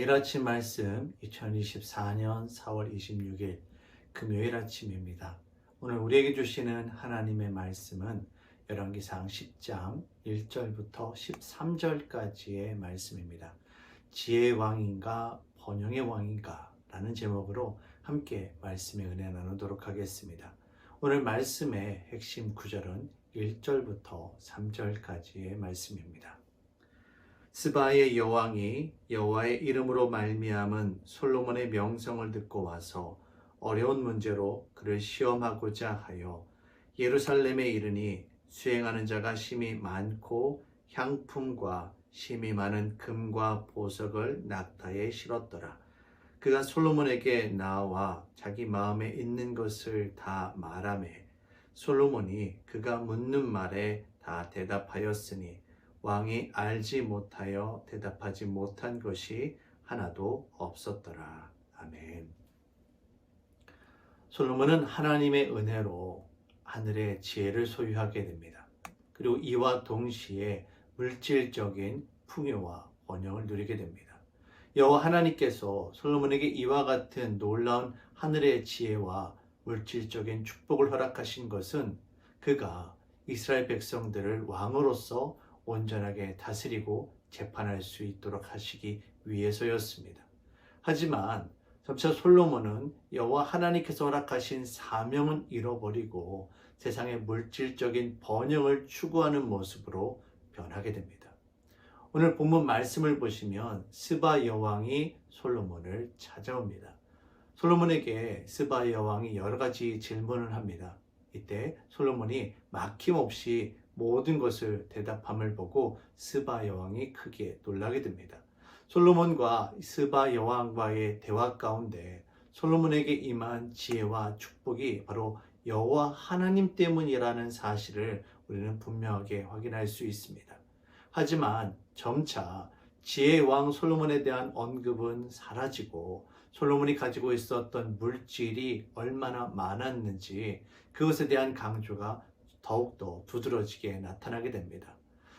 매일 아침 말씀 2024년 4월 26일 금요일 아침입니다. 오늘 우리에게 주시는 하나님의 말씀은 열왕기상 10장 1절부터 13절까지의 말씀입니다. 지혜의 왕인가 번영의 왕인가 라는 제목으로 함께 말씀의 은혜 나누도록 하겠습니다. 오늘 말씀의 핵심 구절은 1절부터 3절까지의 말씀입니다. 스바의 여왕이 여호와의 이름으로 말미암은 솔로몬의 명성을 듣고 와서 어려운 문제로 그를 시험하고자 하여 예루살렘에 이르니 수행하는 자가 심히 많고 향품과 심히 많은 금과 보석을 낙타에 실었더라. 그가 솔로몬에게 나와 자기 마음에 있는 것을 다 말하매 솔로몬이 그가 묻는 말에 다 대답하였으니 왕이 알지 못하여 대답하지 못한 것이 하나도 없었더라. 아멘. 솔로몬은 하나님의 은혜로 하늘의 지혜를 소유하게 됩니다. 그리고 이와 동시에 물질적인 풍요와 번영을 누리게 됩니다. 여호와 하나님께서 솔로몬에게 이와 같은 놀라운 하늘의 지혜와 물질적인 축복을 허락하신 것은 그가 이스라엘 백성들을 왕으로서 온전하게 다스리고 재판할 수 있도록 하시기 위해서였습니다. 하지만 점차 솔로몬은 여호와 하나님께서 허락하신 사명은 잃어버리고 세상의 물질적인 번영을 추구하는 모습으로 변하게 됩니다. 오늘 본문 말씀을 보시면 스바 여왕이 솔로몬을 찾아옵니다. 솔로몬에게 스바 여왕이 여러 가지 질문을 합니다. 이때 솔로몬이 막힘없이 모든 것을 대답함을 보고 스바 여왕이 크게 놀라게 됩니다. 솔로몬과 스바 여왕과의 대화 가운데 솔로몬에게 임한 지혜와 축복이 바로 여호와 하나님 때문이라는 사실을 우리는 분명하게 확인할 수 있습니다. 하지만 점차 지혜의 왕 솔로몬에 대한 언급은 사라지고 솔로몬이 가지고 있었던 물질이 얼마나 많았는지 그것에 대한 강조가 더욱더 두드러지게 나타나게 됩니다.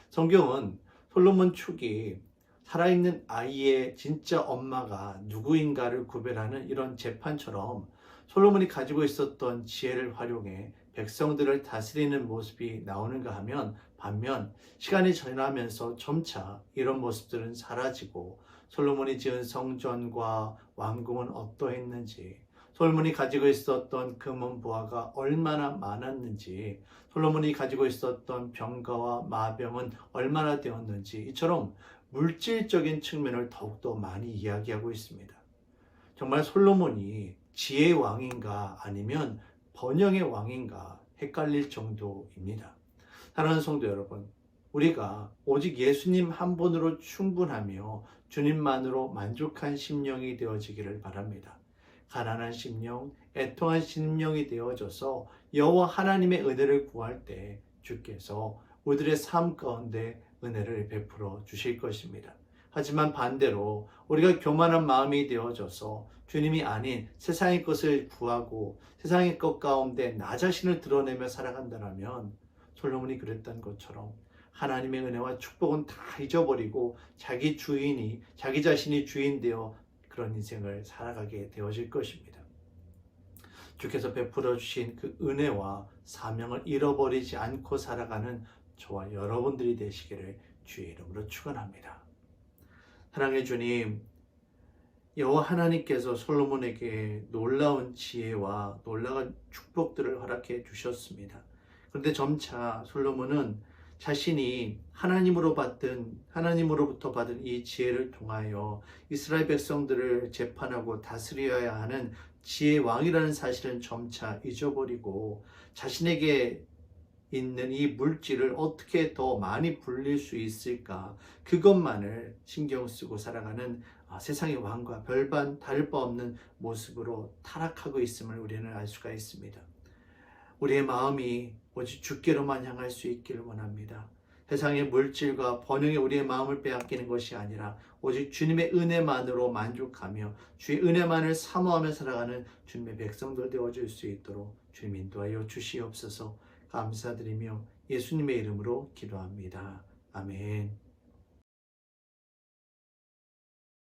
성경은 솔로몬 초기 살아있는 아이의 진짜 엄마가 누구인가를 구별하는 이런 재판처럼 솔로몬이 가지고 있었던 지혜를 활용해 백성들을 다스리는 모습이 나오는가 하면 반면 시간이 지나면서 점차 이런 모습들은 사라지고 솔로몬이 지은 성전과 왕궁은 어떠했는지 솔로몬이 가지고 있었던 금은 보화가 얼마나 많았는지 솔로몬이 가지고 있었던 병가와 마병은 얼마나 되었는지 이처럼 물질적인 측면을 더욱더 많이 이야기하고 있습니다. 정말 솔로몬이 지혜의 왕인가 아니면 번영의 왕인가 헷갈릴 정도입니다. 사랑하는 성도 여러분, 우리가 오직 예수님 한 분으로 충분하며 주님만으로 만족한 심령이 되어지기를 바랍니다. 가난한 심령, 애통한 심령이 되어져서 여호와 하나님의 은혜를 구할 때 주께서 우리들의 삶 가운데 은혜를 베풀어 주실 것입니다. 하지만 반대로 우리가 교만한 마음이 되어져서 주님이 아닌 세상의 것을 구하고 세상의 것 가운데 나 자신을 드러내며 살아간다면 솔로몬이 그랬던 것처럼 하나님의 은혜와 축복은 다 잊어버리고 자기 자신이 주인 되어 그런 인생을 살아가게 되어질 것입니다. 주께서 베풀어 주신 그 은혜와 사명을 잃어버리지 않고 살아가는 저와 여러분들이 되시기를 주의 이름으로 축원합니다. 사랑의 주님, 여호와 하나님께서 솔로몬에게 놀라운 지혜와 놀라운 축복들을 허락해 주셨습니다. 그런데 점차 솔로몬은 자신이 하나님으로부터 받은 이 지혜를 통하여 이스라엘 백성들을 재판하고 다스려야 하는 지혜의 왕이라는 사실은 점차 잊어버리고 자신에게 있는 이 물질을 어떻게 더 많이 불릴 수 있을까 그것만을 신경 쓰고 살아가는 세상의 왕과 별반 다를 바 없는 모습으로 타락하고 있음을 우리는 알 수가 있습니다. 우리의 마음이 오직 주께로만 향할 수 있기를 원합니다. 세상의 물질과 번영에 우리의 마음을 빼앗기는 것이 아니라 오직 주님의 은혜만으로 만족하며 주의 은혜만을 사모하며 살아가는 주님의 백성들 되어줄 수 있도록 주님 인도하여 주시옵소서. 감사드리며 예수님의 이름으로 기도합니다. 아멘.